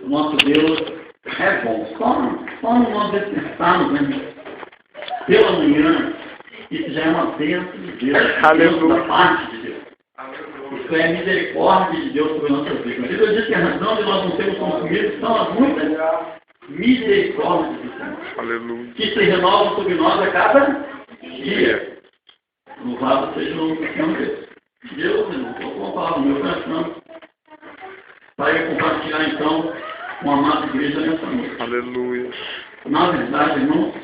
Nosso Deus é bom. Só nós despertarmos, né? Pela manhã, isso já é uma bênção de Deus. Aleluia. Da parte de Deus. Isso é misericórdia de Deus sobre nossas vidas. A Bíblia diz que a razão de nós não sermos consumidos são as muitas misericórdias do Senhor. Aleluia. Que se renovam sobre nós a cada dia. Louvado seja o nome do Senhor Deus. Deus, irmão, colocou a palavra no meu coração para compartilhar então com a amada igreja nessa noite. Aleluia. Na verdade, irmãos,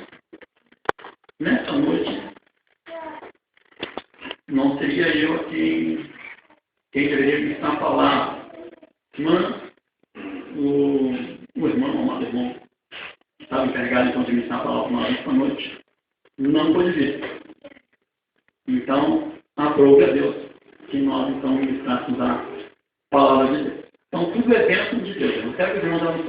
nessa noite não seria eu quem deveria ministrar a palavra, mas o irmão, o amado irmão, que estava encarregado então de ministrar a palavra nessa noite, não pôde vir. Então, aprove a Deus que nós então ministrássemos a palavra de Deus. Então, tudo é bênção de Deus. Eu não quero que os irmãos abram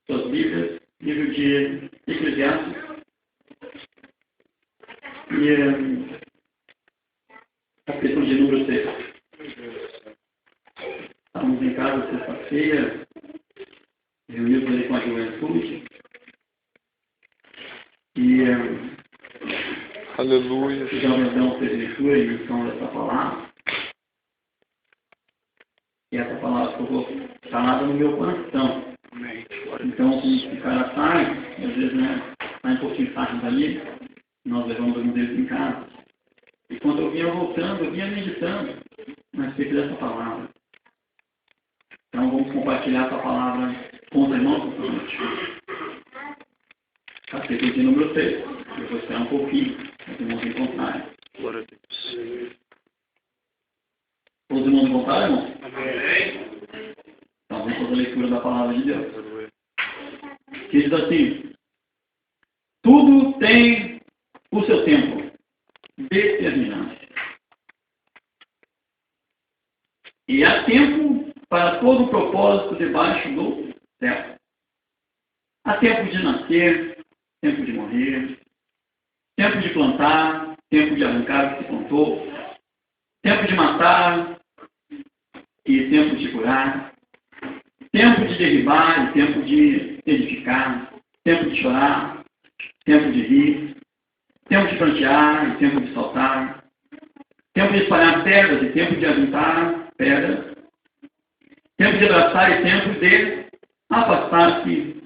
suas Bíblias, livro de Eclesiastes. E capítulo de número 6. Estamos em casa sexta-feira, reunidos ali com a juventude. E Aleluia. já então fez leitura e menção dessa palavra. E essa palavra ficou falada no meu coração. Então, como esse cara sai, às vezes, né, sai um pouquinho tarde dali, nós levamos alguns deles em casa. E quando eu vinha voltando, eu vinha meditando a respeito dessa palavra. Então, vamos compartilhar essa palavra com os irmãos essa noite. Capítulo de número 6. Eu vou esperar um pouquinho, para os irmãos encontrarem. Glória a Deus. Os irmãos encontraram, irmãos? Amém. Então, vamos fazer a leitura da palavra de Deus. Que diz assim: tudo tem o seu tempo determinado. E há tempo para todo o propósito debaixo do céu. Há tempo de nascer, tempo de morrer, tempo de plantar, tempo de arrancar o que se plantou, tempo de matar e tempo de curar, tempo de derribar e tempo de edificar, tempo de chorar, tempo de rir, tempo de plantear e tempo de saltar, tempo de espalhar pedras e tempo de ajuntar pedras, tempo de abraçar e tempo de afastar-se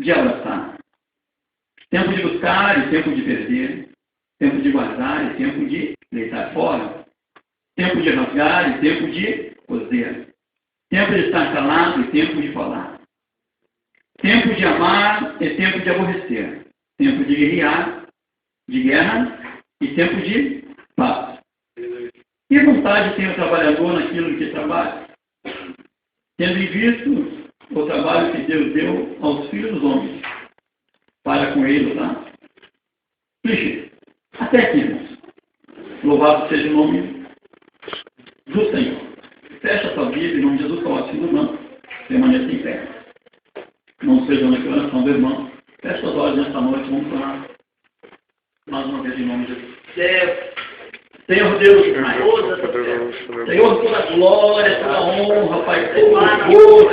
de abraçar, tempo de buscar e tempo de perder, tempo de guardar e tempo de deitar fora, tempo de rasgar e tempo de coser, tempo de estar calado e tempo de falar, tempo de amar e tempo de aborrecer, tempo de guerra e tempo de paz. Que vontade tem o trabalhador naquilo em que trabalha? Tendo em vista o trabalho que Deus deu aos filhos dos homens, para com eles, tá? Clichê. Até aqui, irmãos. Louvado seja o nome do Senhor. Fecha a sua Bíblia, em nome de Jesus, coloque-se no banco, permaneça em pé. Não seja na oração do irmão. Feche suas olhos nesta noite, vamos orar. Mais uma vez, em nome de Jesus. Senhor Deus, Senhor, toda a glória, toda a honra, Pai, todo o louvor,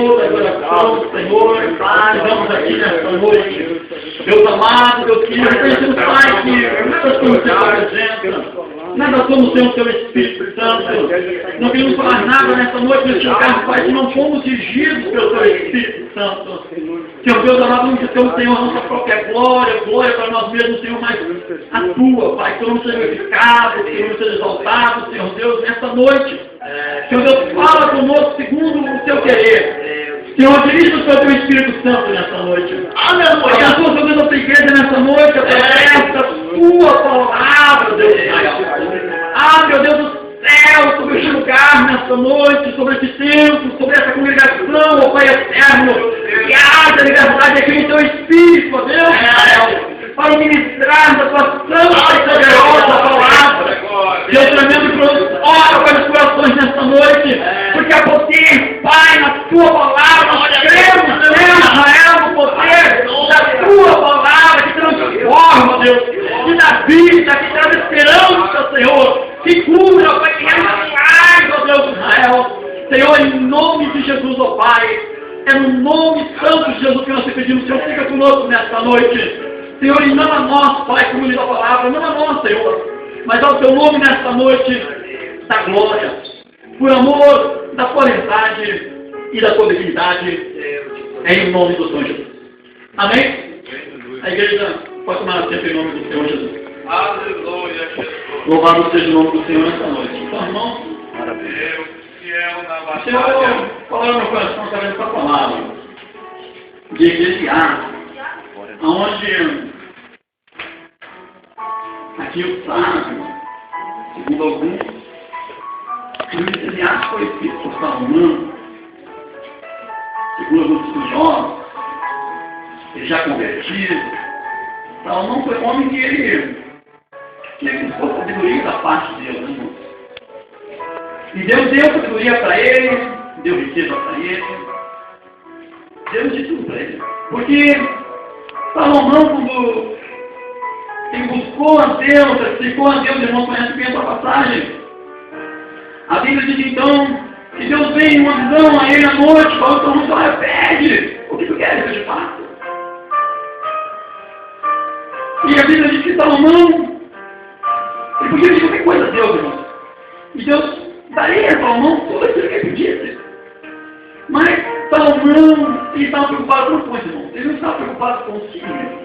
toda a adoração, Senhor, vamos aqui nesta noite. Deus amado, Deus querido, reconhecemos, Pai, que nada somos sem a presença, nada somos sem o Teu Espírito Santo. Não queremos falar nada nesta noite, neste lugar, Pai, que não fomos dirigidos pelo Teu Espírito Santo. Senhor Deus amado, não temos, Senhor, a nossa própria glória para nós mesmos, Senhor, mas a Tua, Pai, que não seja glorificado, que não seja exaltado, Senhor Deus, nesta noite. Senhor Deus, fala conosco segundo o Teu querer. Senhor, dirige o Teu Espírito Santo nesta noite. Aleluia. Abençoa, Senhor Deus, a Tua igreja nesta noite, através da Tua palavra, Deus. Meu Deus do céu, sobre este lugar nesta noite, sobre este templo, sobre essa congregação, ó Pai eterno, que haja liberdade aqui no Teu Espírito, ó Deus, para ministrar da Tua santa e poderosa palavra. Deus tremendo, ora para os corações nesta noite, porque há poder, Pai, na Tua palavra, nós cremos, Israel, no poder da Tua palavra, que transforma, Deus, que dá vida, que traz esperança, Senhor, que cura, Pai, que realiza milagres, ó Deus Israel. Senhor, em nome de Jesus, ó Pai, é no nome santo de Jesus que nós te pedimos, Senhor, fica conosco nesta noite. Senhor, e não a nós, Pai, como diz a palavra, não a nós, Senhor, mas ao teu nome nesta noite, da glória, por amor da tua verdade e da tua dignidade, em nome do Senhor Jesus. Amém? A igreja pode tomar sempre em nome do Senhor Jesus. Aleluia, Jesus. Louvado seja o nome do Senhor nesta noite. Então, irmãos, Deus, fiel na o Senhor batalha. falou no meu coração através dessa palavra de Eclesiastes, onde aqui o sábio, segundo alguns, o Eclesiastes foi escrito por Salomão, segundo alguns estudiosos, ele já convertido. Salomão foi um homem que ele buscou sabedoria da parte de Deus, né, irmãos? E Deus deu sabedoria para ele, deu riqueza para ele, deu de tudo para ele. Porque Salomão, quando ele buscou a Deus, explicou a Deus, irmão, conhece bem essa passagem. A Bíblia diz então que Deus veio em uma visão a ele à noite, falou: Salomão, olha, pede o que tu queres que eu te faça. E a Bíblia diz que Salomão, ele podia pedir qualquer coisa a Deus, irmão. E Deus daria a Salomão tudo aquilo que ele pedisse. Mas Salomão, ele estava preocupado com coisa, irmão. Ele não estava preocupado consigo mesmo.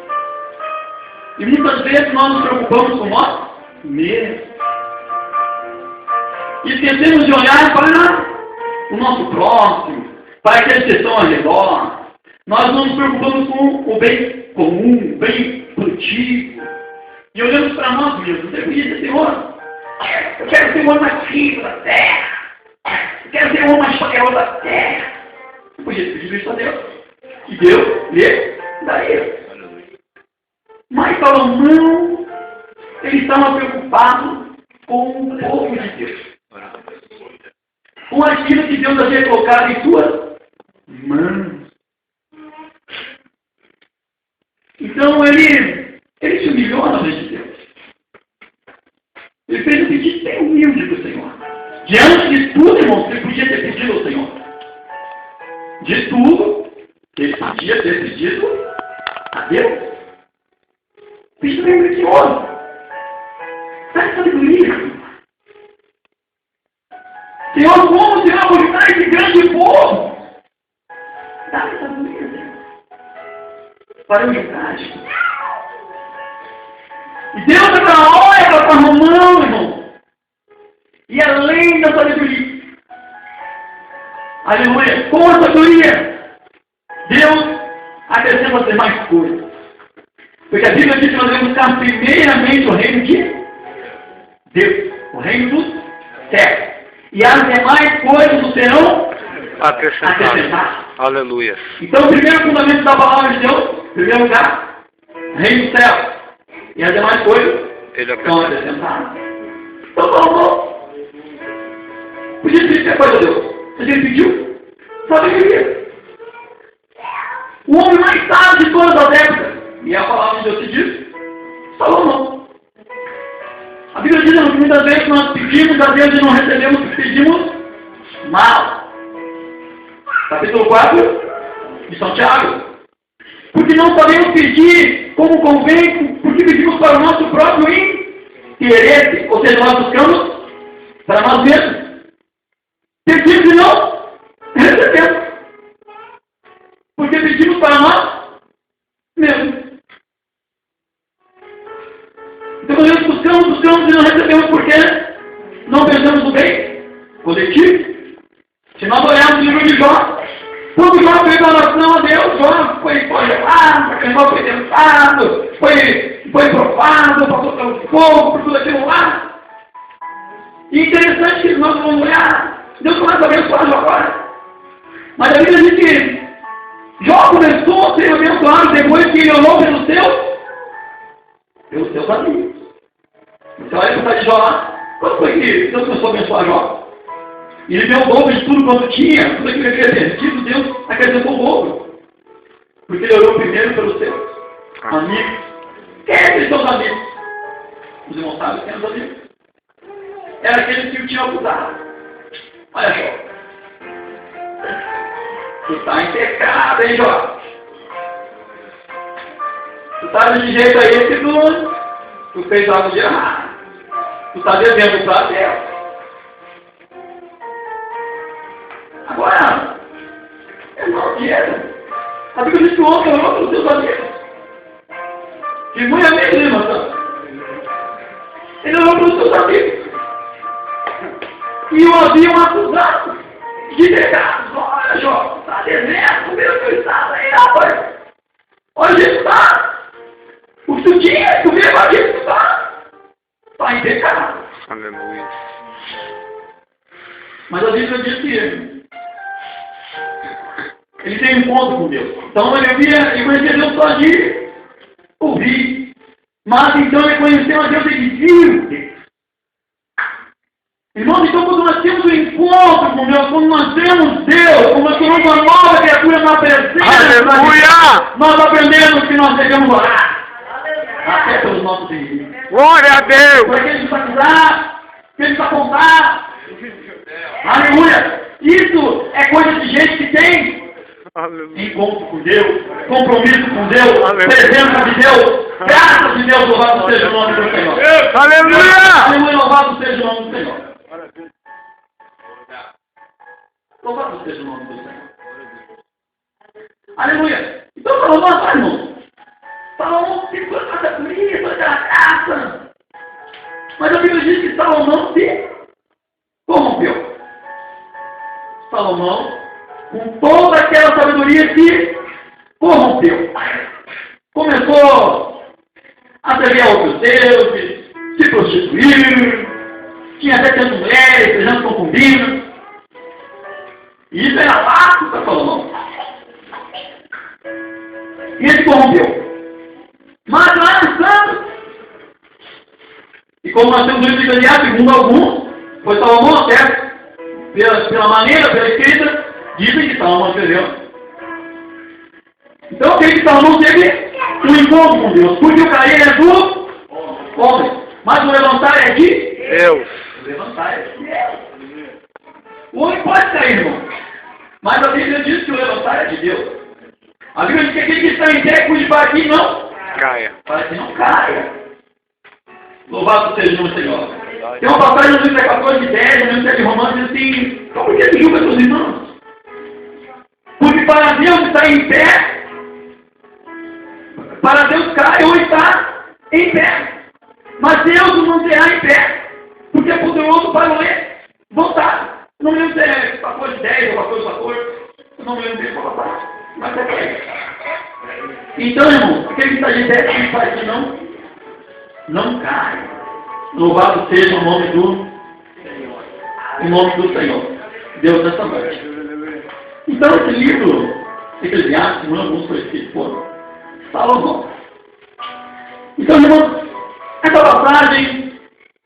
E muitas vezes nós nos preocupamos com nós mesmos. E esquecemos de olhar para o nosso próximo, para aqueles que estão ao redor. Nós não nos preocupamos com o bem comum, o bem coletivo. E olhamos para nós mesmos. Você podia dizer: Senhor, eu quero ser o homem mais rico da terra. Eu quero ser o homem mais poderoso da terra. Você podia pedir isso a Deus. E Deus lhe daria. Mas Salomão, ele estava preocupado com o povo de Deus. Com aquilo que Deus havia colocado em suas mãos. Então ele se humilhou na frente de Deus. Ele fez um pedido bem humilde para o Senhor. Diante de tudo, irmão, ele podia ter pedido ao Senhor. De tudo, ele podia ter pedido a Deus. Pedido bem precioso. Sabe sabedoria? Senhor, como o Senhor vai ajudar esse grande povo? Dá sabedoria, Senhor. Para a humildade. E Deus olha para Salomão, irmão. E além da sabedoria, aleluia, com a sabedoria, Deus acrescenta ter mais coisas. Porque a Bíblia diz que nós devemos buscar primeiramente o reino de Deus, o reino dos céus. E as demais coisas não serão acrescentadas. Aleluia. Então o primeiro fundamento da palavra de Deus, em primeiro lugar, reino do céu. E as demais coisas são acrescentadas. Então Salomão podia pedir coisa a Deus. Mas ele pediu sabedoria. O homem mais sábio de todas as épocas. E a palavra de Deus se diz Salomão. A Bíblia diz que muitas vezes nós pedimos a Deus e não recebemos o que pedimos mal. Capítulo 4 de São Tiago. Porque não sabemos pedir como convém, porque pedimos para o nosso próprio interesse. Ou seja, nós buscamos para nós mesmos. Pedimos e não recebemos. Porque pedimos para nós mesmos. Então, quando nós buscamos e não recebemos, porque não pensamos no bem coletivo. Se nós olharmos o livro de Jó, quando Jó fez oração a Deus, Jó foi gelado, foi tentado, foi provado, passou pelo fogo, por tudo aquilo lá. E interessante que nós vamos olhar, Deus começa a abençoar Jó agora. Mas a Bíblia diz que Jó começou a ser abençoado depois que ele orou pelos seus amigos. Você olha para o pai de Jó lá, quando foi que Deus começou a abençoar Jó? E ele deu o dobro de tudo quanto tinha, tudo aquilo que ele havia perdido, Deus acrescentou o dobro. Porque ele orou primeiro pelos seus amigos. Quem é aqueles seus amigos? Os irmãos sabem quem eram os amigos? Era aqueles que o tinham acusado. Olha só. Tu está em pecado, hein, Jó? Tu está de jeito aí que tu fez algo de errado. Tu está devendo para Deus. Agora, irmão, a Bíblia diz que o homem é outro dos seus amigos. Que muito amigo, irmão. Ele olhou para os seus amigos. E o haviam acusado de pecados. Olha, Jó, está devendo, meu teu estado aí, rapaz. Olha onde está. O que tu tinha, tu veio para gente, tu está em pecado. Aleluia. Mas a Bíblia diz que ele tem um encontro com Deus. Então ele conhecia Deus só de ouvir. Mas então ele conheceu a Deus e ele viu Deus. Irmãos, então quando nós temos um encontro com Deus, quando nós temos Deus, quando nós temos uma nova criatura na presença, nós aprendemos que nós devemos orar. Até pelos nossos inimigos. Glória a Deus! Para que eles acusar, que eles apontar. Aleluia! Isso é coisa de gente que tem encontro com Deus, compromisso com Deus, presença de Deus, graça de Deus, louvado seja o nome do Senhor. Aleluia! Aleluia, louvado seja o nome do Senhor. Louvado seja o nome do Senhor. Aleluia! Então, Salomão, irmão, Salomão ficou com essa polícia, com aquela graça. Mas a Bíblia diz que Salomão se corrompeu. Salomão, com toda aquela sabedoria, se corrompeu. Começou a servir a outros deuses, se prostituir, tinha até tantas mulheres, beijando concubinas. E isso era fácil para Salomão. E ele se corrompeu. Mas lá no santo, e como nós temos o livro de Eclesiastes, segundo alguns, foi Salomão até, pela maneira, pela escrita, dizem que Salomão escreveu. Então, o que Salomão teve? Um encontro com Deus, porque o cair é do homem, mas o levantar é de Deus. O levantar é de Deus. O homem pode cair, irmão, mas a Bíblia diz que o levantar é de Deus. A Bíblia diz que aquele que está em pé, cuide para que não Caia. para que não caia. Louvado seja o Senhor. Tem uma passagem no livro 14 de 10, no livro de Romanos, diz assim: então por que ele julga seus irmãos? Porque para Deus estar em pé, para Deus cai ou está em pé. Mas Deus o manterá em pé, porque é poderoso para voltar. Não me lembro se é 14 de 10 ou 14, eu não me lembro bem qual passagem, mas é para então, irmão, aquele que está de pé, que faz que não cai. Louvado seja o nome do Senhor. Deus nessa noite. Então, esse livro, Eclesiastes, alguns foi escrito por Salomão. Então, irmãos, essa passagem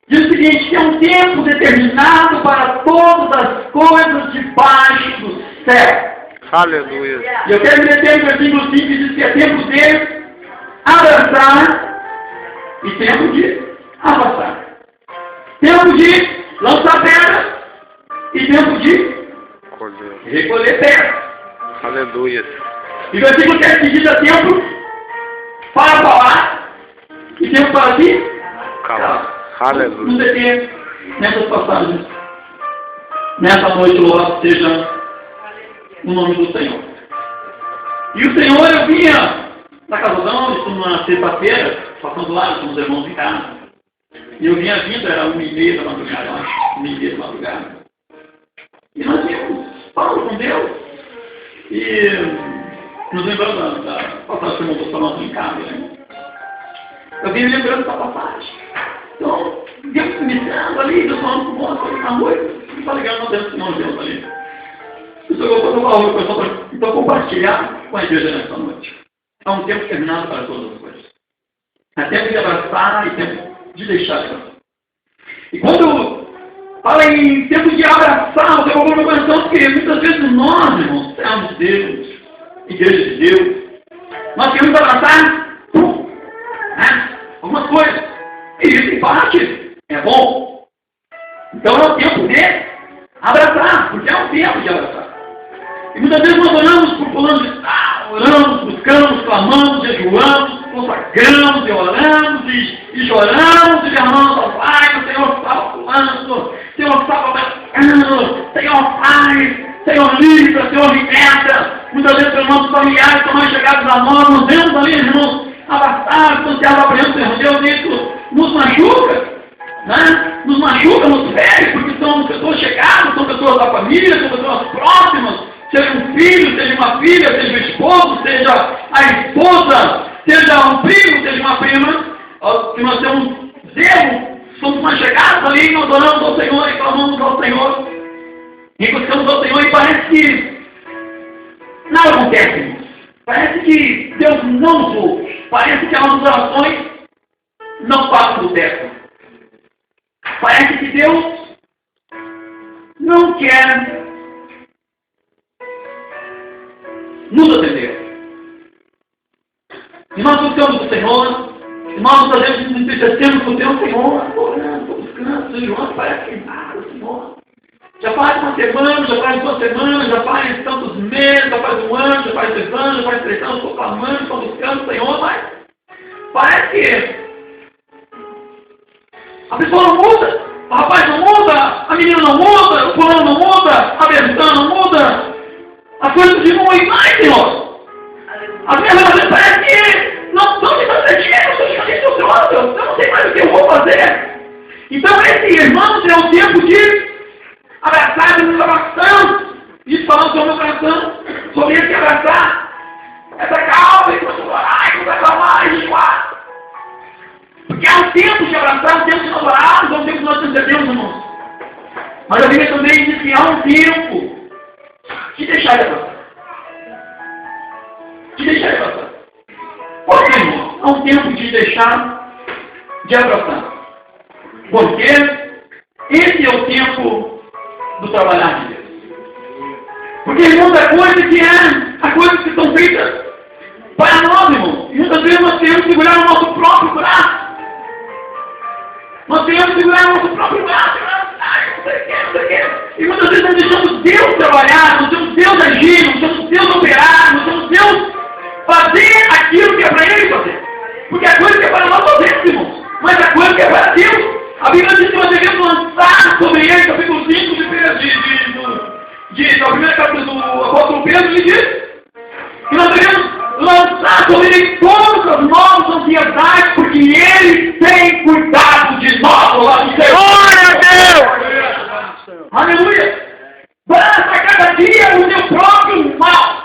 diz o seguinte, que é um tempo determinado para todas as coisas debaixo do céu. Aleluia. E eu quero me meter no versículo 5 que diz que é tempo de abraçar e tempo de abraçar. Tempo de lançar pedra e tempo de recolher pedra. Aleluia. E o versículo 7 diz é tempo para falar e tempo para ti calar. Aleluia. Nos deter nessas passagens. Nessa noite, louvado seja o nome do Senhor. E o Senhor, eu vinha da casal, isso numa sexta-feira, passando lá com os irmãos em casa. E eu vinha vindo, era 1h30 da madrugada, eu acho, 1h30 da madrugada. E nós vimos, falando com Deus. E nos lembrando da passagem que o irmão falando em casa, né? Eu vim lembrando da passagem. Então, Deus me dando ali, Deus falando com o moço ali na noite, e está ligando a Deus ali. Então, compartilhar com a igreja nessa noite. É um tempo terminado para todas as coisas. É tempo de abraçar e tempo de deixar de abraçar. E quando fala em tempo de abraçar, eu vou no coração, porque muitas vezes nós, irmãos, servos de Deus, igreja de Deus, nós queremos abraçar algumas coisas. E isso, em parte, é bom. Então, é o tempo de abraçar, porque é um tempo de abraçar. E muitas vezes nós olhamos por fulano de tal, oramos, buscamos, clamamos, jejuamos, consagramos e oramos e choramos e derramamos ao Pai, o Senhor salva fulano, Senhor salva bacano, Senhor faz, Senhor livra, Senhor liberta. Muitas vezes irmãos familiares são mais chegados a nós, nos vemos ali, irmãos, abastados, ansiados, aprendendo, Senhor Deus, isso nos machuca. Né? Nos machuca, nos fere, porque são pessoas chegadas, são pessoas da família, são pessoas próximas, seja um filho, seja uma filha, seja um esposo, seja a esposa, seja um primo, seja uma prima, que nós temos Deus, somos mais chegados ali, nós oramos ao Senhor e clamamos ao Senhor, e buscamos ao Senhor, e parece que nada acontece, parece que Deus não nos ouve, parece que as nossas orações não passam do teto. Parece que Deus não quer nos atender. E nós buscamos o Senhor, e nós muitas vezes nos entristecemos com o Senhor, estou orando, estou buscando, Senhor, parece que nada, Senhor. Já faz uma semana, já faz 2 semanas, já faz tantos meses, já faz 1 ano, já faz 2 anos, já faz 3 anos, estou clamando, estou buscando o Senhor, mas parece que a pessoa não muda, o rapaz não muda, a menina não muda, o fulano não muda, a Bertã não muda. As coisas diminuem mais, Senhor. As minhas relações parecem que não estão me transmitindo, eu não sei mais o que eu vou fazer. Então esse irmão tem um tempo de abraçar a minha oração, e falando sobre o meu coração, sobre esse abraçar, essa calma, e começar a orar, e começar a clamar, e jejuar. Porque há um tempo de abraçar, um tempo de nós orarmos, há um tempo que nós transcendemos, irmãos. Mas a Bíblia também diz que há um tempo de deixar de abraçar. De deixar de abraçar. Por que, irmãos? Há um tempo de deixar de abraçar. Porque esse é o tempo do trabalhar de Deus. Porque, irmãos, há coisas que são feitas para nós, irmãos. E muitas vezes nós temos que segurar o nosso próprio braço. Nós temos que segurar o nosso próprio braço, não sei o que. E muitas vezes nós deixamos Deus trabalhar, nós deixamos Deus agir, nós deixamos Deus operar, nós deixamos Deus fazer aquilo que é para Ele fazer. Porque a coisa que é para nós fazemos, irmãos, mas a coisa que é para Deus, a Bíblia diz que nós devemos lançar sobre Ele, capítulo 5 do primeiro capítulo do apóstolo Pedro, ele diz que nós devemos lançar sobre Ele todas as nossas ansiedades, porque Ele tem cuidado de nós, ao lado do Senhor. Glória a Deus! Aleluia! Basta cada dia o teu próprio mal.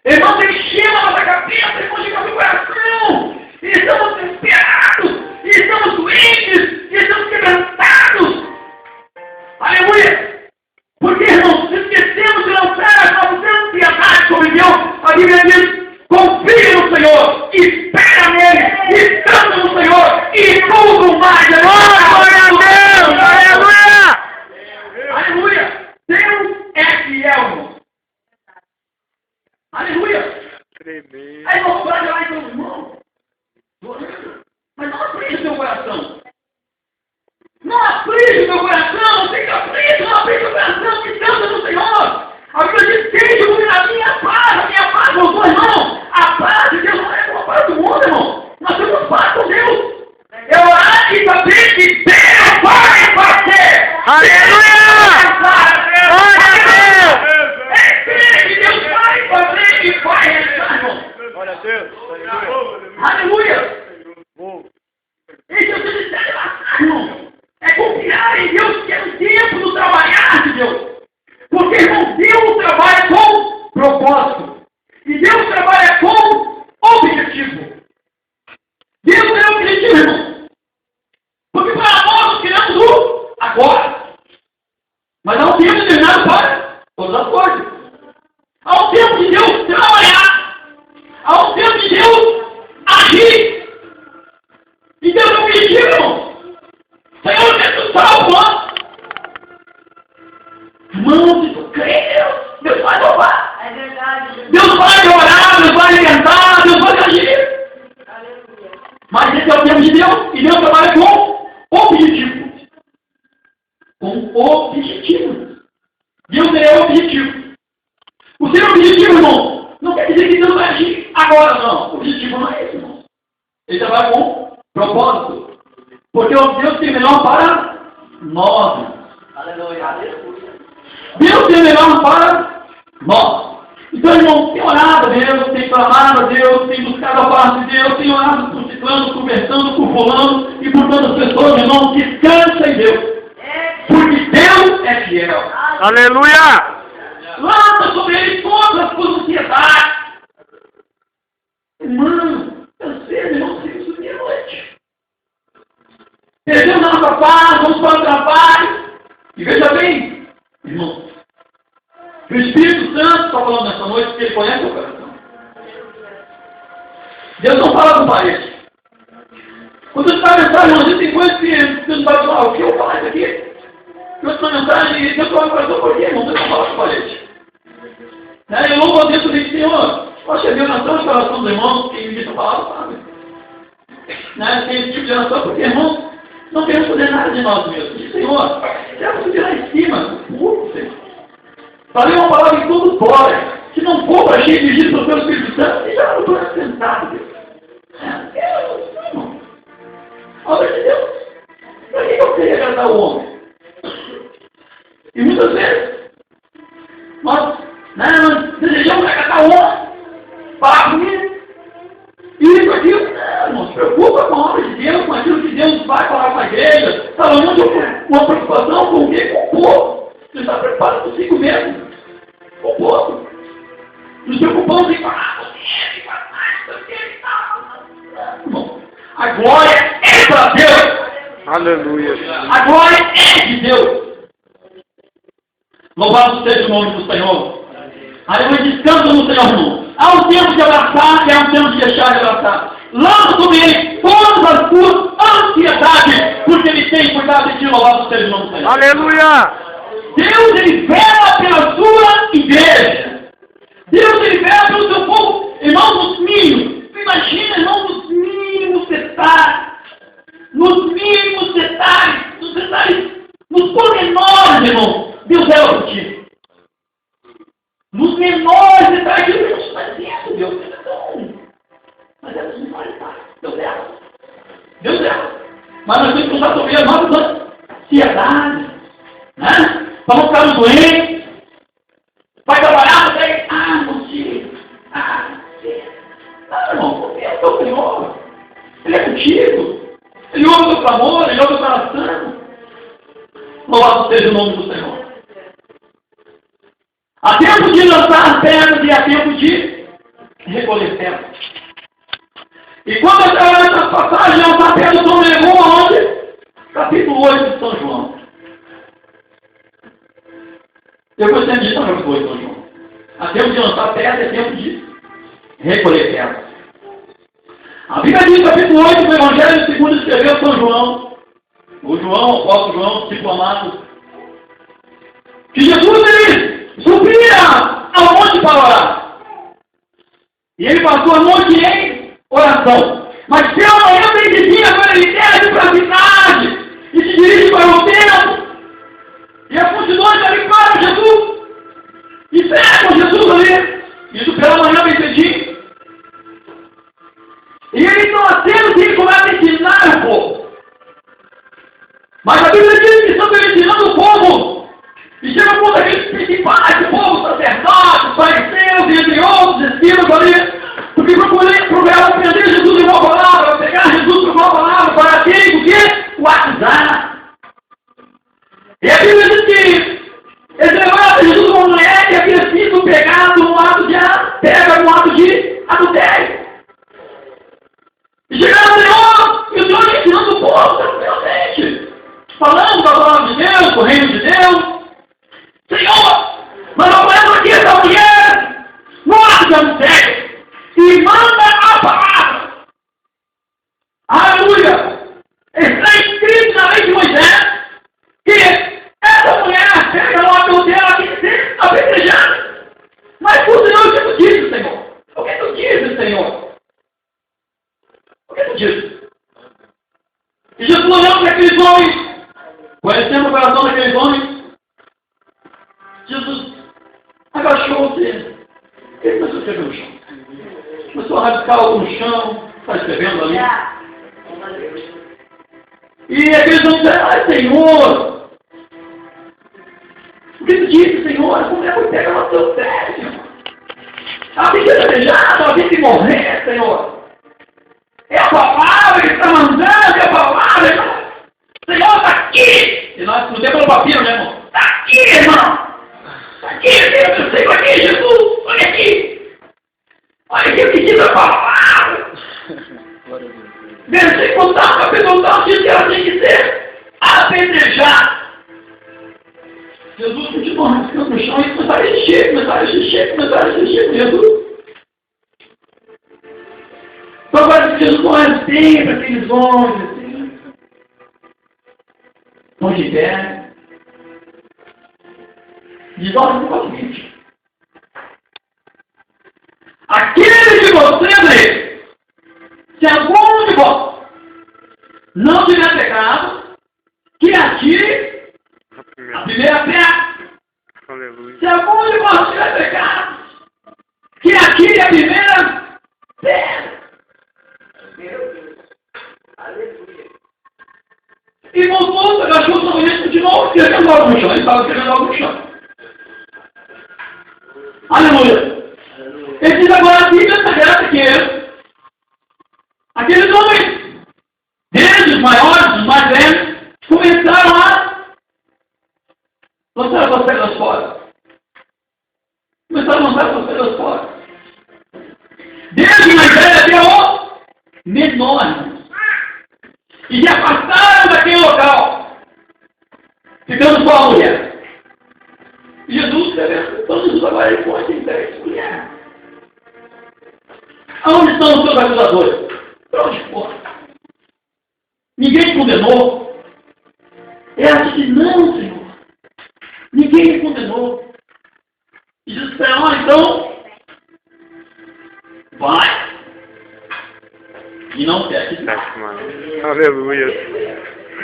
Irmãos, enchendo a nossa cabeça, irmãos, de nosso coração. E estamos desesperados, e estamos doentes, e estamos quebrantados. Aleluia! Porque, irmãos, esquecemos de lançar as nossas ansiedades sobre Deus. A Bíblia diz: confia no Senhor, espera nele, descansa no Senhor, e tudo mais. Glória a Deus! Aleluia! Aleluia! Deus é fiel, irmão. Aleluia! Tremendo. Aí nós vamos lá então, irmão. Mas não aflige o teu coração. Não aflige o teu coração, não fica aflito, não aflige o coração, descansa no Senhor. A Bíblia diz: seja a minha paz, meu irmão. A paz de Deus não é como a paz do mundo, irmão. Nós temos paz com Deus. É orar e saber que Deus vai fazer. Aleluia! Glória a Deus! É crer que Deus vai fazer e vai realizar, irmão. Glória a Deus. Aleluia! Esse é o ministério da irmão. É confiar em Deus, que é o tempo do trabalhar de Deus. Porque, irmão, Deus trabalha com propósito. E Deus trabalha com objetivo. Deus tem objetivo, irmão. Porque para nós criamos o agora. Mas há um tempo determinado para todas as coisas. Há um tempo de Deus trabalhar. Há um tempo de Deus agir. E Deus tem um objetivo, irmão. Senhor, Jesus salva. Irmão, se tu crê, Deus vai louvar. É verdade. Deus vai orar, Deus vai alimentar, Deus vai agir. Aleluia. Mas esse é o tempo de Deus. E Deus trabalha com objetivo. Com objetivo. Deus é objetivo. O seu objetivo, irmão, dizer que Deus vai agir agora, não. O objetivo não é esse, irmão. Ele trabalha com propósito. Porque o Deus tem melhor para nós. Aleluia. Deus tem melhor para nós. Então, irmão, tem orado a Deus, tem clamado a Deus, tem buscado a parte de Deus, tem orado por ciclano, conversando por fulano e por todas as pessoas, irmão, descansa em Deus. Porque Deus é fiel. Aleluia! Lança sobre ele todas as suas ansiedades. Irmão, eu sei, irmão, se isso de noite. Perdemos a nossa paz, vamos para o trabalho. E veja bem, irmão, o Espírito Santo está falando nessa noite porque ele conhece o coração. Deus não fala com parede. Quando você está mensagem, irmão, tem coisas que você não vai falar. O que eu falar isso aqui? Eu estou na mensagem e Deus fala com o coração, por quê, irmão? Deus não fala com parede. Eu louvo a Deus e digo, Senhor, acho que Deus na sua coração dos irmãos, quem me diz a palavra, sabe? Tem esse tipo de oração, porque, irmão, não queremos fazer nada de nós mesmos. E, Senhor, quero subir lá em cima, do Senhor. Falei uma palavra em tudo fora. Se não for para gente dirigido pelo Espírito Santo, você já não estou sentado, Deus. Não. Obra de Deus. Para que eu queria agradar o homem? E muitas vezes, nós desejamos agradar o homem, falar comigo, e isso aquilo, não se preocupa com a obra de Deus, com aquilo que Deus vai falar com a igreja. Estava muito uma preocupação com o quê? Com o povo. Você está preocupado consigo mesmo, com o povo. Nos preocupamos em falar com a glória é para Deus. Aleluia. A glória é de Deus. Louvado seja o nome do Senhor. Aleluia, descansa no Senhor, irmão. Há um tempo de abraçar e há um tempo de deixar de abraçar. Lança sobre ele todas as suas ansiedades, porque ele tem cuidado de ti. Louvado seja o nome do Senhor. Aleluia. Deus, ele vela pela sua igreja. Deus, ele vela pelo seu povo. Irmão, nos mínimos. Imagina, irmão, nos mínimos detalhes. Nos mínimos detalhes. Nos pormenores, irmão. Deus vela por ti. Nos menores detalhes, Deus está dizendo, Deus é bom. Mas Deus não vai estar. Deus é. Mas nós temos que usar sobre as nossas ansiedades. Né? Para não ficar doente. Vai trabalhar, você. Não sei. Não, irmão, confia no teu Senhor. Ele é contigo. Ele ouve o teu clamor, ele ouve o teu coração. Louvado seja o nome do Senhor. Há tempo de lançar pedras e há tempo de recolher pedras. E quando essa passagem lançar pedras, o Senhor levou aonde? Capítulo 8 de São João. Eu gostaria de dizer para vocês, São João. Há tempo de lançar pedras e há tempo de recolher pedras. A Bíblia diz, capítulo 8 do Evangelho segundo escreveu São João. O João, o apóstolo João, diplomado. Que Jesus, ele subia ao monte para orar. E ele passou a noite em oração. Mas pela manhã ele dizia para ele desce para a cidade e se dirige para o templo. E as multidões ali para Jesus. E cercam Jesus ali. Isso pela manhã bem cedinho. E ele então acende e ele começa a ensinar o povo. Mas a Bíblia diz que estão ensinando o povo. E chega um ponto aqueles principais, o povo, sacerdotes, fariseus e entre outros, escribas ali, porque procuraram aprender Jesus de uma palavra, pegar Jesus de uma palavra, para aquele o quê? O acusar. E a Bíblia diz que eles levaram Jesus uma mulher que havia sido pegada no ato de adultério. E chegaram ao Senhor, e o Senhor ensinando o povo, realmente, falando da palavra de Deus, do reino de Deus. Senhor, nós vamos aqui essa mulher no ato de adultério e manda a palavra. Aleluia! Está escrito na lei de Moisés que essa mulher pega no ato de adultério, ela tem que ser apedrejada. Mas o Senhor, o que tu dizes, Senhor? O que tu dizes, Senhor? O que tu dizes? E Jesus olhando para aqueles homens, conhecendo o coração daqueles homens, Jesus agachou-se. Ele começou a escrever no chão. lá descalço no chão, está escrevendo ali. E aqueles vão dizer, ai Senhor, o que tu disse, Senhor? A mulher foi pegar no teu pé, Senhor. Ela tem que ser desejada, ela tem que morrer, Senhor. É a palavra que está mandando, é a palavra, irmão. Senhor, está aqui. E nós não temos papinho, né, irmão? Está aqui, irmão. Está aqui, Senhor, aqui, Jesus. Olha aqui. Olha aqui o que diz a palavra. Versículo tal, capítulo tal, diz que ela tem que ser apedrejada. Jesus continua rascando no chão e começaram a encher, Jesus. Então agora Jesus não é sempre aqueles homens assim, onde der. Diz, olha, não pode mentir. Aquele de vocês, se algum de vós não tiver pecado, que atire a primeira pedra. Aleluia. Se algum de vós tiver pecado, que atire a primeira pedra. Meu Deus. Aleluia. E voltou, agachou o sorriso e continuou escrevendo algo no chão. Ele estava escrevendo algo no chão. Aleluia. Ele diz agora aqui nessa graça que aqueles homens, desde os maiores, os mais velhos, começaram a lançar as pedras fora. Começaram a lançar as pedras fora. Desde o mais velho até o menor. E se afastaram daquele local, ficando só a mulher. E Jesus escreveu, então Jesus agora ele põe em 10 mulheres. Aonde estão os seus acusadores? Para onde foram? Ninguém condenou. Ela disse, não, Senhor. Ninguém me condenou. E disse, Senhor, então, vai. E não quer que vai. Aleluia.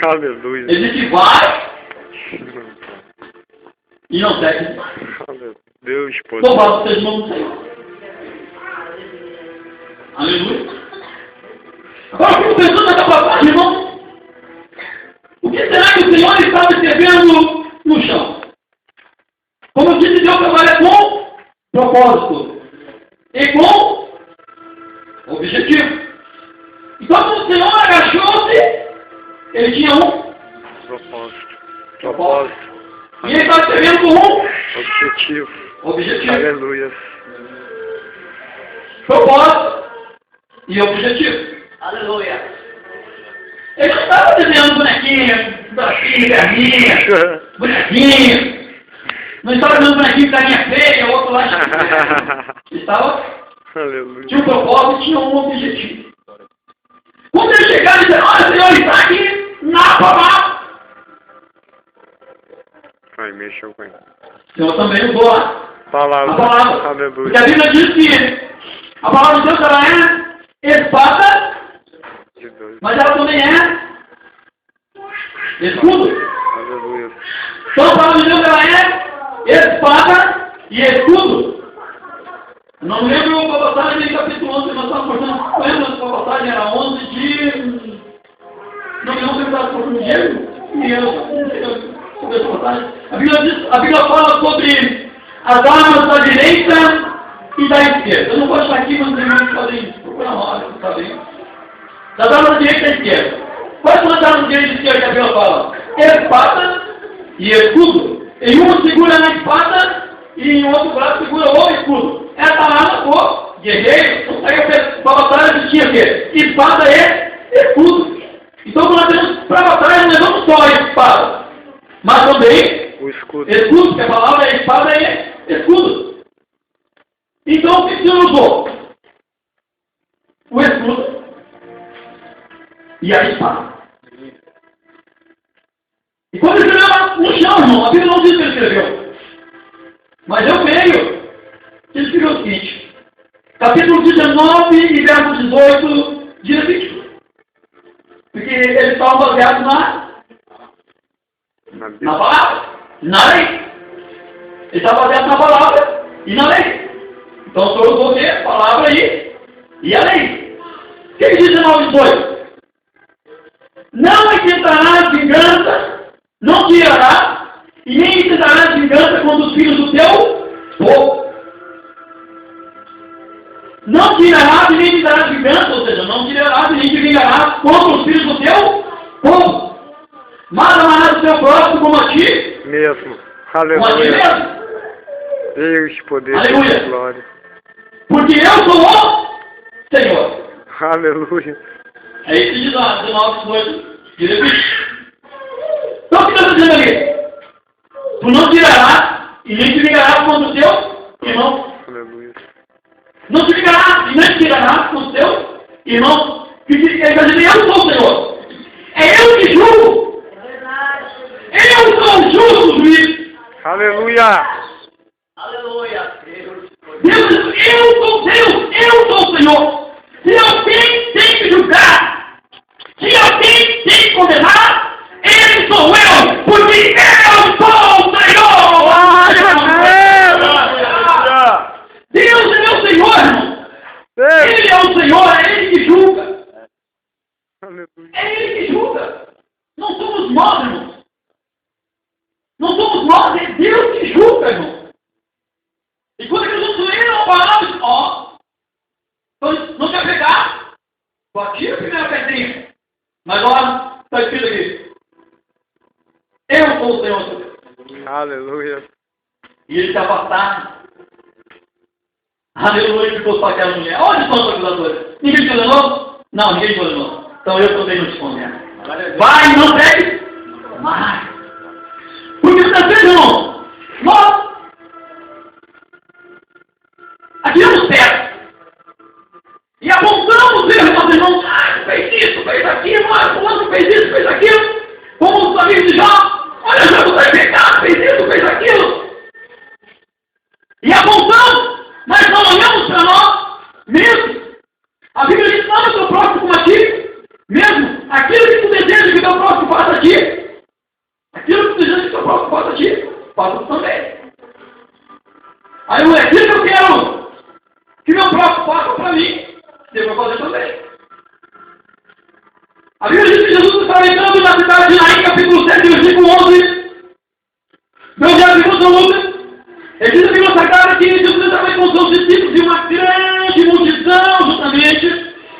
Aleluia. Ele disse, vai. E não quer que vai. Deus, pô. Louvado seja o nome do Senhor. Aleluia. Agora eu fico pensando nessa passagem, irmão. O que será que o Senhor estava escrevendo no chão? Como eu disse, Deus trabalha com propósito e com objetivo. E quando o Senhor agachou-se, ele tinha um propósito. E ele estava escrevendo com um objetivo. Aleluia. Propósito e objetivo. Aleluia. Ele não estava desenhando bonequinho, perninha, bonequinho. Não estava desenhando bonequinho, carinha feia, outro lá. Estava. Aleluia. Tinha um propósito e tinha um objetivo. Quando ele chegar e dizer, olha, Senhor, está aqui na palavra. Ai, mexeu com ele. O Senhor também usou a palavra. Aleluia. Porque a Bíblia diz que a palavra de Deus ela é espada, mas ela também é escudo. Aleluia. Então a palavra de Deus ela é espada e escudo. Não lembro qual passagem em capítulo 11, nós estávamos portando, não lembro qual passagem, era 11 de... Não lembro se estava portando de Diego, e eu não sei sobre essa passagem. A Bíblia fala sobre as armas da direita e da esquerda. Eu não vou achar aqui, mas os irmãos podem procurar uma hora, está bem? Das armas da direita e da esquerda. Quais são as armas da direita e da esquerda que a Bíblia fala? Espada e escudo. Em uma segura na espada e em outro braço segura o escudo. Essa arma, o guerreiro, para a batalha que tinha o quê? Espada e escudo. Então quando nós temos para a batalha, nós não só a espada, mas também o escudo. Escudo, que a palavra é espada e escudo. Então o que se usou? O escudo e a espada. E quando ele escreveu no chão, irmão, a Bíblia não diz que ele escreveu. Mas eu creio que ele escreveu o seguinte. Capítulo 19 e verso 18 de Levítico. Porque eles estavam baseados na palavra, na lei. Ele estava baseado na palavra e na lei. Então o Senhor usou a palavra e E a lei? O que diz 19:18? Não intentará vingança, não tirará, e nem intentará vingança contra os filhos do teu povo. Não tirará e nem dará vingança, ou seja, não tirará e nem te vingará contra os filhos do teu povo. Mas amarás o teu próximo como a ti. Mesmo. Como a ti Aleluia. mesmo. Deus, poder, Aleluia. glória. Porque eu sou o Senhor. Aleluia. É isso que diz lá, 19:18. Então o que está dizendo ali? Tu não tirarás e nem te vingarás contra o teu irmão. Aleluia. Não te vingarás e nem te tirarás contra o teu irmão. Ele está dizendo, eu sou o Senhor. É eu que julgo. Eu sou o justo juiz. Aleluia. Aleluia. Deus diz, eu sou Deus, eu sou o Senhor. Se alguém tem que julgar, se alguém tem que condenar, ele sou eu, porque eu sou o Senhor. Deus é meu Senhor, irmão. Ele é o Senhor, é Ele que julga. É Ele que julga. Não somos nós, irmão. Não somos nós, é Deus que julga, irmão. E quando Jesus leu a palavra, ó, não quer pegar, atira a primeira pedrinha. Mas olha, está escrito aqui. Eu sou o Senhor, seu Deus. Aleluia. E ele se afastaram. Aleluia, ficou só aquela mulher. Onde estão os acusadores? Ninguém te condenou? Não, ninguém te condenou. Então eu também não te condeno. Vai e não pegue mais. Porque você fez, irmão? Nós atiramos certo. E apontamos os erros dos nossos irmãos. Ah, tu fez isso, fez aquilo. Ah, fulano fez isso, fez aquilo. Como os amigos de Jó. Olha, já você é pecado, fez isso, fez aquilo. E apontamos. Mas não olhamos para nós mesmo. A Bíblia diz, ama o teu próximo como a ti mesmo. Aquilo que tu deseja que o teu próximo faça a ti. Aquilo que tu deseja que o teu próximo faça a ti, faça tu também. Aí o aquilo que eu quero que meu próximo faça para mim, devo fazer também. A Bíblia diz que Jesus estava entrando na cidade de Naim, capítulo 7, versículo 11. Deus já viu essa luta. Ele diz a Bíblia Sagrada que Jesus estava com seus discípulos e uma grande multidão, justamente,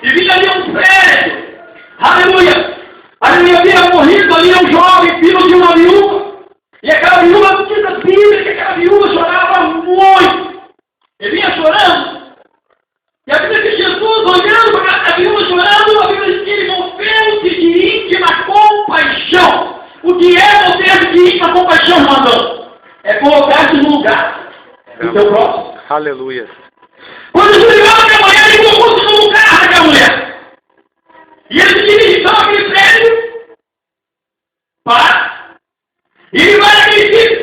e vinha ali um prédio. Aleluia! Ali havia morrido ali um jovem, filho de uma viúva. E aquela viúva, diz a Bíblia que aquela viúva chorava muito. Ele vinha chorando. E a Bíblia diz que Jesus, olhando para aquela viúva chorando, a Bíblia diz que ele moveu-se de íntima compaixão. O que é mover-se de íntima compaixão, irmão? É colocar-se no lugar do teu próximo. Aleluia. Quando Jesus ligou naquela mulher, ele colocou-se no lugar daquela mulher. E ele se dirigiu então àquele prédio. Para. E ele vai naquele sítio,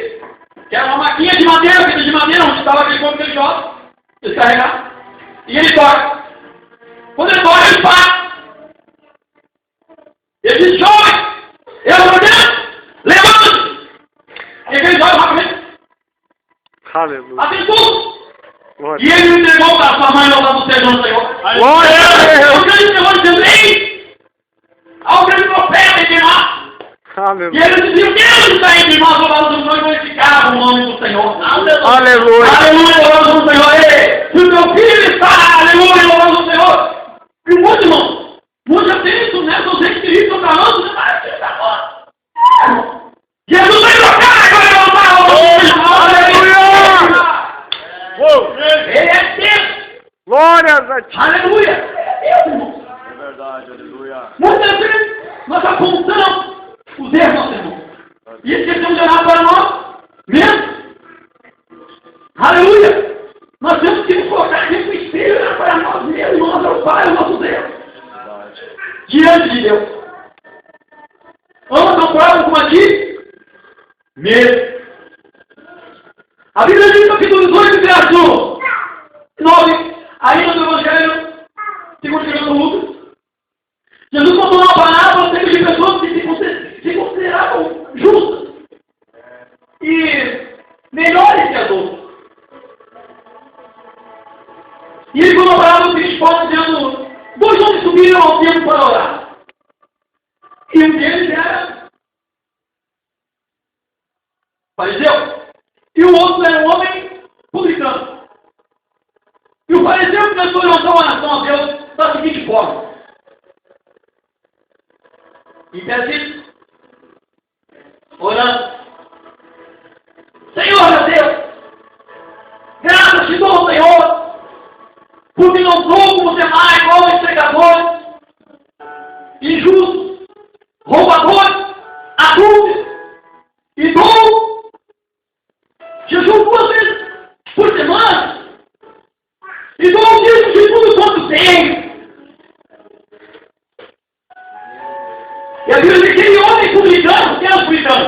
que era uma maquinha de madeira, feita de madeira, onde estava aquele corpo que ele joga, descarregado. E ele toca. Quando ele toca, ele para. Ele diz, jovem, eu estou dentro, levanta-se. E aquele jovem rapidamente. Aleluia. Atenção! Glória. E ele entregou para sua mãe ao lado do Senhor, Senhor. Glória a Deus. O grande Senhor dizendo, ei, ao grande profeta entre nós. E Aleluia. ele dizia, Deus está entre nós, ao lado do Senhor, e glorificava o nome do Senhor. Aleluia. Aleluia, ao lado do Senhor. Ei, se o teu filho está, aleluia, ao lado do Senhor. E muito, irmão, muito atento, né? São gente que estão falando, você vai tirar fora. Jesus vai trocar, vai levantar. Aleluia. Ele é Deus. Glória a ti. Aleluia. É Deus, irmão. É verdade, aleluia. Muitas vezes nós apontamos os erros, nosso irmão. E esquecemos de olhar para nós mesmos. Aleluia. Nós temos que nos colocar nesse espelho e olhar para nós mesmos, nosso Pai, os nossos erros. Diante de Deus. Ama teu próximo como a ti mesmo. A Bíblia diz no capítulo 18, verso 9, ainda no Evangelho, segundo o Lucas, Jesus contou uma parábola acerca de pessoas que se consideravam justas e melhores que as outras. E ele contou uma parábola do seguinte, Paulo dizendo, viram ao tempo para orar. E um deles era fariseu. E o outro era um homem publicano. E o fariseu começou a levantar uma oração a Deus da seguinte forma. Em pé, orando. Senhor, meu Deus, graças te dou, Senhor, porque não sou como os demais, homens pecadores, injustos, roubadores, adultos, e dou jejum 2 vezes por semana, e dou o dízimo de tudo quanto tenho. E a Bíblia diz que aquele homem publicano, quem era o publicano?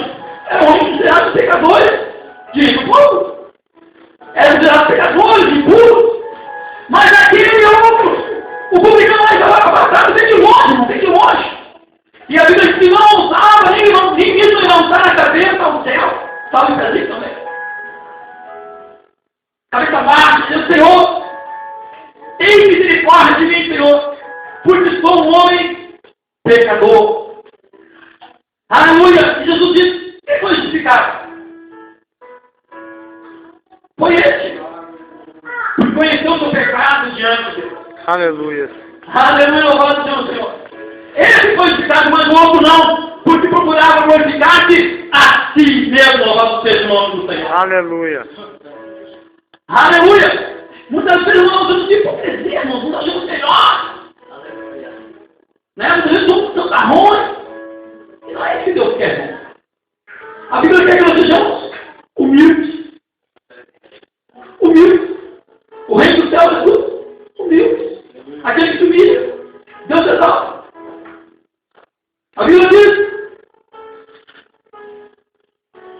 Era um homem considerado pecadores, de povo. Era considerado pecadores, impuros. Mas aquele outro, o publicano lá estava passado, tem de longe, não tem de longe. E a Bíblia diz que não ousava nem mesmo levantar a cabeça ao céu. Estava em Brasil também. Cabeça baixa, dizendo, Senhor, tem misericórdia de mim, Senhor, porque sou um homem pecador. Aleluia! E Jesus disse, quem foi justificado? Foi esse. Que conheceu o seu pecado diante de Deus. Aleluia. Aleluia, louvado seja o Senhor. Esse foi justificado, mas o outro não, porque procurava glorificar-se a si mesmo, louvado seja o nome do Senhor. Aleluia. Aleluia! Muitas vezes nós somos de hipocrisia, irmãos, nós somos melhores. Né? Muitas vezes somos tão ruins. E não é isso que Deus quer. A Bíblia quer que nós sejamos humildes. Humildes. O reino do céu é tudo humildes. Aquele que se humilha, Deus exalta. A Bíblia diz,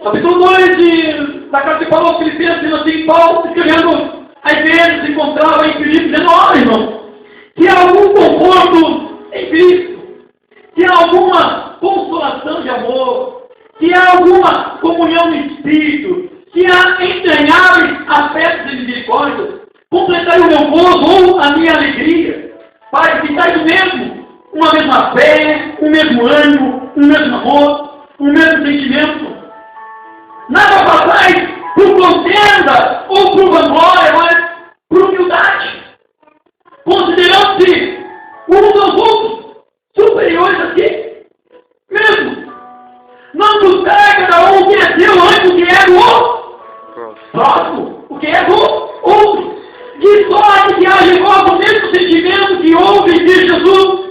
capítulo 2 da carta de Paulo aos Filipenses, diz assim, Paulo escrevendo a igreja se encontrava em Filipe, dizendo, ó irmão, que há algum conforto em Cristo, que há alguma consolação de amor, que há alguma comunhão no Espírito, que há entranháveis afetos de misericórdia, completai o meu gozo ou a minha alegria, para que estáis o mesmo, uma mesma fé, um mesmo ânimo, um mesmo amor, um mesmo sentimento. Nada façais por contenda ou por vanglória, mas por humildade, considerando-se uns aos outros superiores a si mesmo. Não buscar cada um o que é seu antes do que é do próximo, o que é do outro. De sorte que haja em vós o mesmo sentimento que houve em Jesus,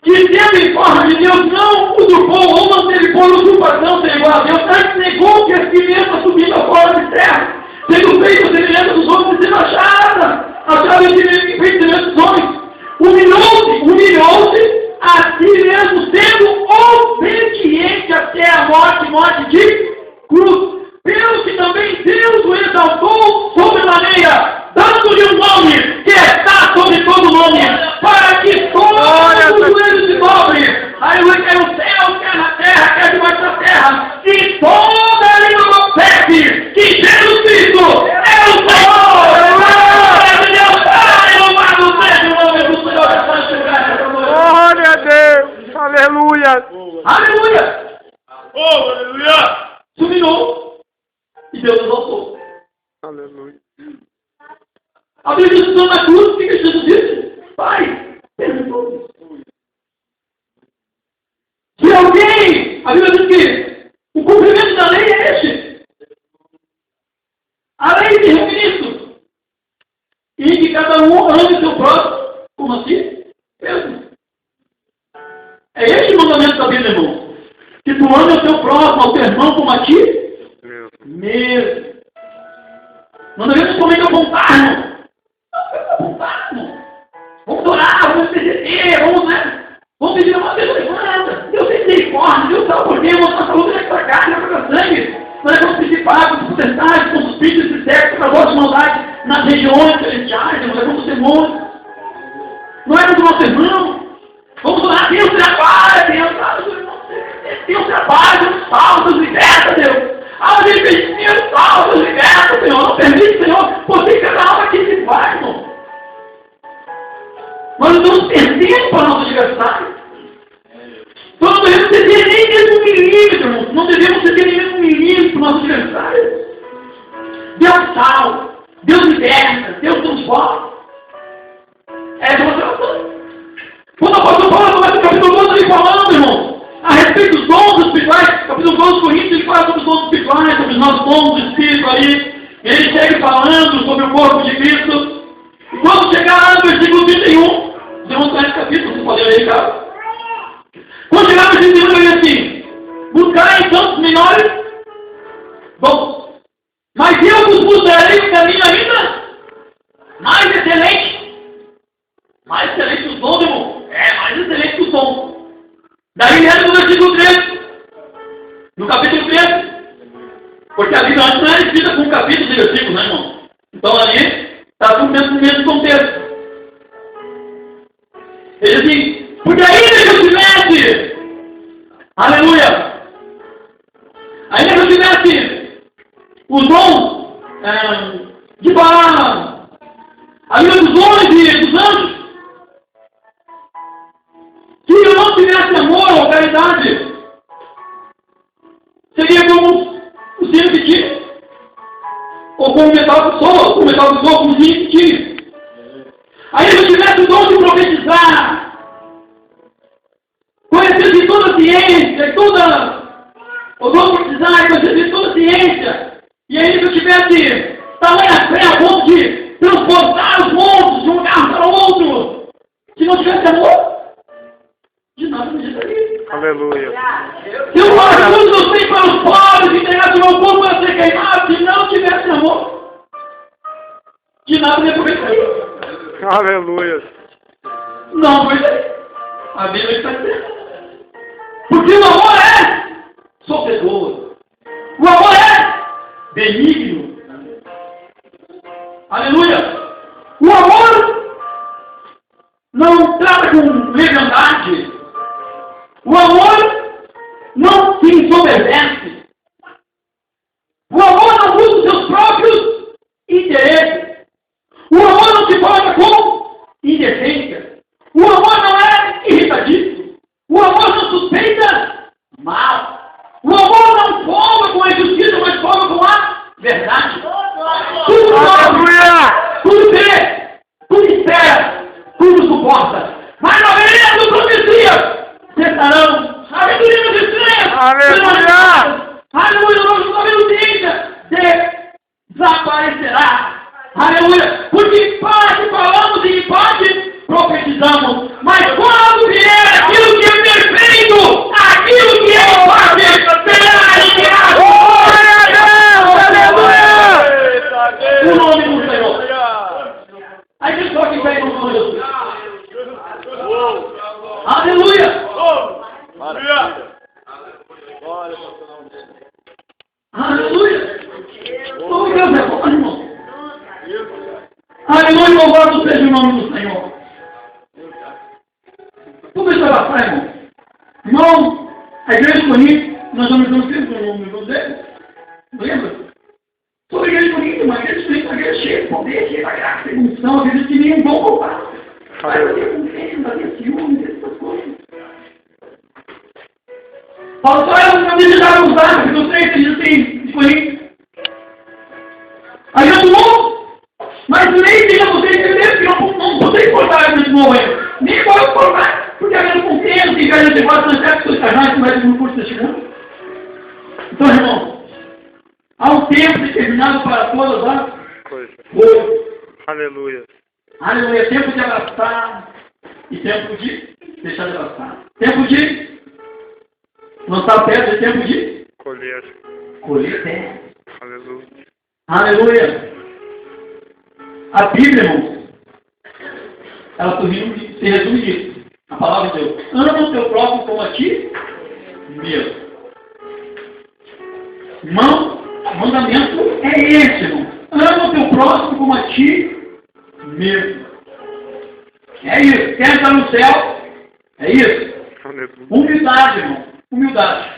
que tendo em forma de Deus não usurpou ou não teve por usurpação ser igual a Deus, antes negou que a si mesmo assumindo a forma de terra, tendo feito a semelhança dos homens e sendo achado em semelhança dos homens, humilhou-se a si mesmo, sendo obediente até a morte de cruz, pelo que também Deus o exaltou sobremaneira, dando-lhe um nome que está sobre todo nome, para que todos os joelhos se dobrem, aleluia, quer no céu, quer na terra, quer debaixo da terra, e toda língua confesse que Jesus Cristo é o Senhor. Glória a Deus, Pai, louvado seja o nome do Senhor. Glória a Deus. Aleluia. Aleluia. Oh, aleluia. Suminou e Deus exaltou. Aleluia. A Bíblia diz que na cruz, o que Jesus disse? Pai, perdoa. Se alguém, a Bíblia diz que o cumprimento da lei é este. A lei se reúne nisso. E que cada um ame seu próximo, como assim? Mesmo. É este o mandamento da Bíblia, irmão. Que tu ame o teu próximo, ao teu irmão, como a ti mesmo. Mandamento somente apontar, irmão. Vamos orar, vamos interceder, vamos pedir uma Deus levanta, Deus tem misericórdia, Deus salva por Deus, nossa saúde é para carne, é para sangue. Nós vamos pedir pagos, potestades, com os espíritos de sexo, para vossa maldade nas regiões celestiais, nós vamos ser montes. Não é do nosso irmão. Vamos orar, Deus trabalha, Deus trabalha, Deus salva, Deus liberta, Deus. A gente fez dinheiro, salva, Deus liberta, Senhor, não permite, Senhor, porque cada alma aqui se vai, irmão. Nós estamos perdendo para o nosso adversário. Nós não devemos ceder nem mesmo um milímetro, irmãos. Não devemos ceder nem mesmo um milímetro para o nosso adversário. Deus salva, Deus liberta, Deus transforma. É demonstração. Quando o apóstolo Paulo começa o capítulo 12 ali falando, irmão, a respeito dos dons espirituais, capítulo 12 Coríntios, ele fala sobre os dons espirituais, sobre os nossos dons do Espírito ali. Ele segue falando sobre o corpo de Cristo. E quando chegar lá no versículo 31, você não conhece o capítulo, você pode ler aí, cara. Quando chegar no versículo 31, ele diz assim: buscar então os menores. Bom, mas eu vos darei um caminho ainda mais excelente. Mais excelente que os dons, irmão. Mais excelente que os dons. Daí entra no versículo 13. No capítulo 13. Porque a Bíblia antes não era escrita com capítulos e versículos, né, irmão? Então ali está tudo dentro do mesmo contexto. Ele diz assim: porque ainda que eu tivesse, aleluia, ainda que eu tivesse os dons de falar a língua dos homens e dos anjos, se eu não tivesse amor ou caridade, seria como o zinco que tinha, ou como o metal que soa, como o zinco que tinha. Aí se eu tivesse o dom de profetizar, conhecer de toda a ciência, o dom de profetizar, conhecer de toda a ciência, e aí se eu tivesse tamanha fé a ponto de transportar os montes de um lugar para outro, se não tivesse amor, de nada me adiantaria. Aleluia. Se eu faço tudo que eu sei para os pobres, entregasse o meu corpo para ser queimado, se não tivesse amor, de nada me aproveitaria. Aleluia. Não, pois é. A Bíblia está dizendo. Porque o amor é sofredor. O amor é benigno. Aleluia. O amor não trata com leviandade. O amor não se ensoberbece. O amor não usa os seus próprios interesses. O amor não se porta com indecência. O amor não é irritadiço. O amor não suspeita mal. O amor não folga com a injustiça, mas folga com a verdade. Tudo sofre, tudo crê, tudo espera, tudo suporta. Mas na beleza do profecia, cessarão. Aleluia, meus estranhos. Aleluia. Aleluia, nosso caminho desaparecerá. Aleluia, porque parte falamos e em parte profetizamos, mas quando vier aquilo que é perfeito, aquilo que é forte, será enviado. Glória a Deus. Aleluia. O nome do Senhor. Aí que só que vai no nome de Jesus. Aleluia. Aleluia. Oh, Deus é bom, irmão. Aleluia, louvado seja o nome do Senhor. Tudo isso vai passar, irmão. Irmão, a igreja de Corinto, nós vamos sempre o nome dele. Lembra? Sobre a igreja de Corinto, uma igreja de Corinto, uma igreja cheia de poder, cheia da graça, de unção, acredito que nenhum vão voltar. Vai fazer confiança, vai ter ciúmes, essas coisas. Paulo só era uma visita a usar, porque não sei se ele tem de Corinto. Aí eu mundo, mas nem diga você entender que não você importar nesse momento. Nem pode importar, porque a gente compreende que a gente pode ser certas coisas carnais, mas no curso está chegando. Então, irmão, há um tempo determinado para todas as coisas. Aleluia. Aleluia. Tempo de abraçar e tempo de deixar de abraçar. Tempo de lançar pedra e tempo de colher terra. Aleluia. Aleluia. A Bíblia, irmão, ela se resume nisso. A palavra de Deus. Ama o teu próximo como a ti mesmo. Irmão, o mandamento é esse, irmão. Ama o teu próximo como a ti mesmo. É isso. Quer entrar no céu? É isso. Humildade, irmão. Humildade.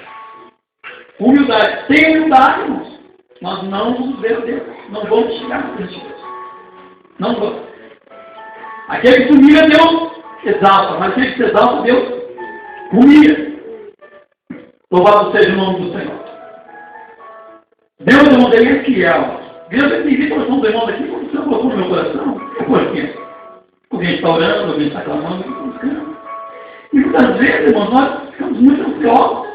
Humildade. Sem humildade, irmãos, nós não vamos ver Deus. Não vamos chegar na frente de Deus. Não vamos. Aquele que se humilha, Deus exalta. Mas aquele que se exalta, Deus humilha. Louvado seja o nome do Senhor. Deus, irmão, ele é fiel. Deus é que o coração do irmão aqui, quando o Senhor colocou no meu coração, é por quê? Alguém está orando, alguém está clamando, alguém está buscando. E muitas vezes, irmãos, nós ficamos muito ansiosos.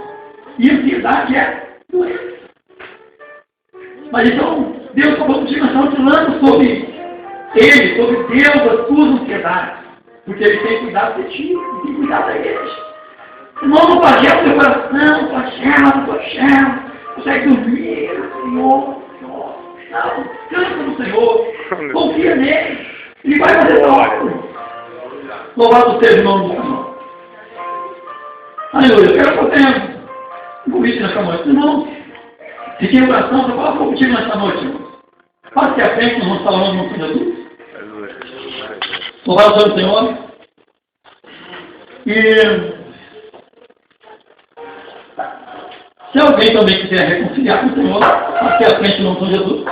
E a ansiedade é doença. Mas então, Deus falou contigo, nós estamos falando sobre Ele, sobre Deus, as tuas ansiedades. Porque Ele tem cuidado de ti, Ele tem cuidado da igreja. Irmão, não flagela o teu coração, flagela, consegue dormir, Senhor. Não, canta no Senhor, confia nele, Ele vai fazer a obra. Louvado seja o nome do Senhor. Aleluia, eu quero que eu tenha um convite nessa noite. Irmão, fiquem em oração, eu falo contigo nessa noite, irmão. Passe à frente, nós vamos falar o nome de Jesus. Louvado seja o Senhor. E se alguém também quiser reconciliar com o Senhor, passe à frente em nome de Jesus.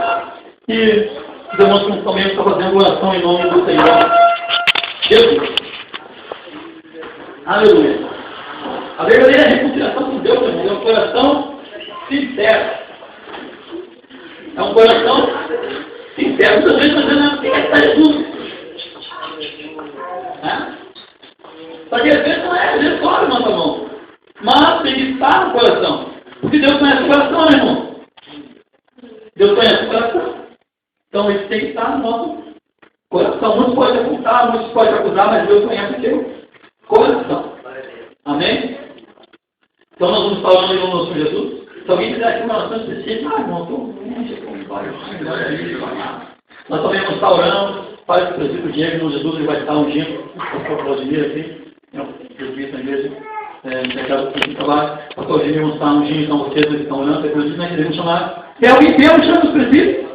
E demonstramos também estar fazendo oração em nome do Senhor Jesus. Aleluia. A verdadeira reconciliação com Deus, irmão, é um coração sincero. É um coração sincero. Muitas vezes nós dizemos, quem é que está Jesus? Só que às vezes não é, às vezes só a nossa mão. Mas tem que estar no coração. Porque Deus conhece o coração, né, irmão? Deus conhece o coração. Então isso tem que estar no nosso coração. Muitos podem apontar, muitos podem acusar, mas Deus conhece o seu coração. Amém? Então nós vamos falar em nome de Jesus. Se alguém quiser aqui uma oração específica, irmão, nós também vamos estar orando. Faz o presídio Diego, em nome de Jesus, ele vai estar ungindo o pastor Vladimir aqui. Eu vi essa igreja. Pecado do trabalho, o pastor Jimmy vamos estar ungindo, então vocês estão orando, depois nós queremos chamar. Tem alguém teu chama os presídios?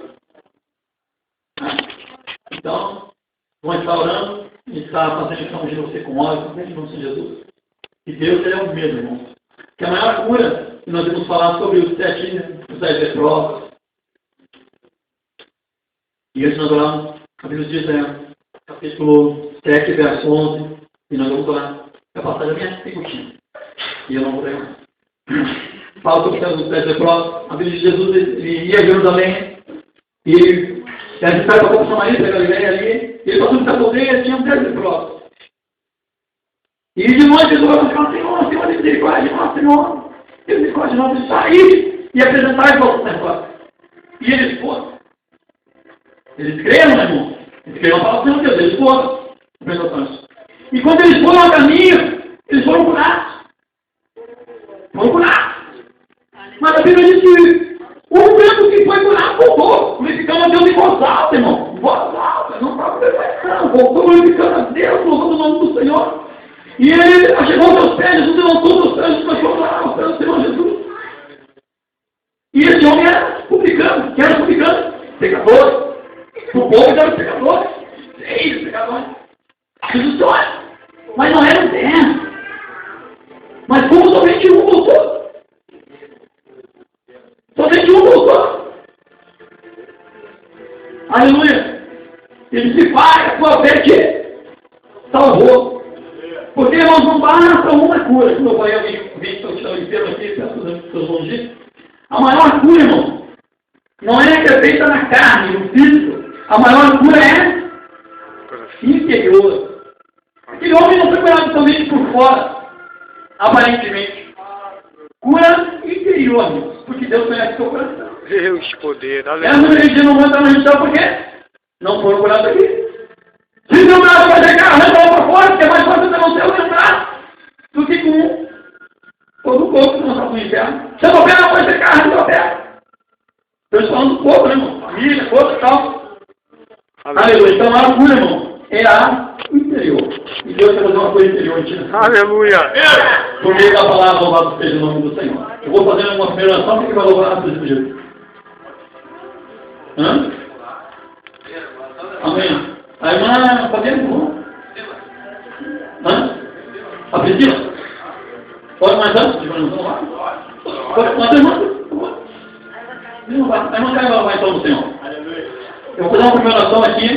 Então, vão estar orando e estar fazendo então ungindo você com óleo, em nome de Jesus. E Deus ele é o mesmo, irmão. Que a maior cura, e nós vamos falar sobre os 10 leprosos. E antes nós oramos, a Bíblia diz, capítulo 7, verso 11, e nós vamos orar. A passagem é bem curtinha. E eu não vou ler. Fala sobre os 10 leprosos. A Bíblia de Jesus, ele ia a Jerusalém. E ele se preparou para Samaria, da Galileia ali. E ele passou por essa aldeia e tinha 10 leprosos. E de noite Jesus vai falar, Senhor, Senhor, misericórdia, nosso Senhor. Misericórdia, nosso sair e apresentar e voltar negócio. E eles foram. Eles creram, meu irmão. Eles creram na palavra de Deus. Eles foram. E quando eles foram ao caminho, eles foram curados. Mas a Bíblia diz que o mesmo que foi curado voltou, glorificando a Deus em voz alta, irmão. Em voz alta, não estava perfeição. Voltou glorificando a Deus, louvando o nome do Senhor. E ele chegou aos seus pés, Jesus levantou os pés, começou a orar aos pés do Senhor Jesus. E esse homem era publicano. Quem era publicano? Pecador. O povo era pecador. 6 pecadores. Jesus disse, olha, mas não era 10. Mas como somente um voltou. Somente um voltou. Aleluia. Ele disse, pai, a tua fé te salvou. Porque, irmãos, não basta uma cura. Como eu falei, alguém estou inteiro aqui, peço bom dia. A maior cura, irmão, não é que é feita na carne, no físico. A maior cura é interior. Aquele homem não foi curado somente por fora, aparentemente. Cura interior, irmãos, porque Deus conhece o seu coração. Deus poder, aleluia. Essa religião não manda no céu por quê? Não foram curados aqui. Se não dá para fazer carro, arranca para fora, porque é mais fácil você não ter o entrar do que com todo o corpo que não está no inferno. Se eu não pego, não pode ser carro, não pego. Estou falando do corpo, né, irmão? Família, corpo e tal. Aleluia. Então a cura, irmão, é a interior. E Deus quer fazer uma coisa interior em ti. Aleluia. Por meio da palavra, louvado seja o nome do Senhor. Eu vou fazer uma primeira oração, que vai louvar a Deus do jeito. Amém. A irmã, podemos? A Priscila? Pode mais antes? Vamos lá? Pode mais irmã? A irmã vai então no Senhor. Eu vou fazer uma primeira oração aqui.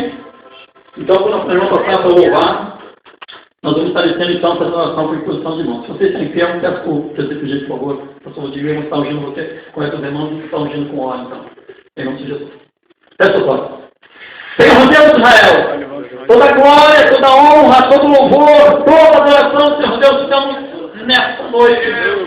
E Então, quando nós vamos tocar para louvar, nós vamos estar descendo então essa oração por imposição de mãos. Se você está em pé, eu peço que você pedir, por favor, pastor Rodrigo, eu vou estar ungindo você com essas mãos e estar ungindo com óleo, então. Em nome de Jesus. Peça o voto. Senhor Deus de Israel, toda glória, toda honra, todo louvor, toda adoração, Senhor Deus, estamos nesta noite.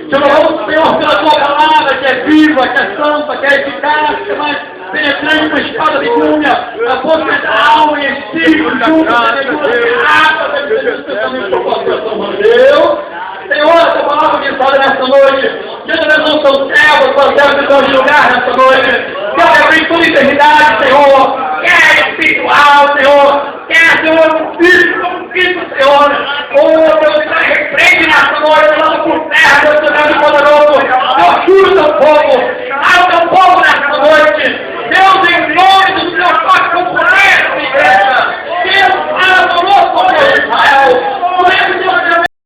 Te louvamos, Senhor, pela tua palavra, que é viva, que é santa, que é eficaz, que é mais penetrante uma espada de cunha, a força da alma e espírito, junto, Deus. Senhor, essa palavra que fala nessa noite, que não são servos, são servos que estão de lugar nessa noite, que abrir toda eternidade, Senhor, quer espiritual, Senhor, quer, Senhor, um filho, Senhor, Deus, repreende nessa noite, lá por terra, Deus, Deus poderoso, Deus, jura o teu povo, o teu povo nessa noite, Deus, em nome do Senhor, toque com poder,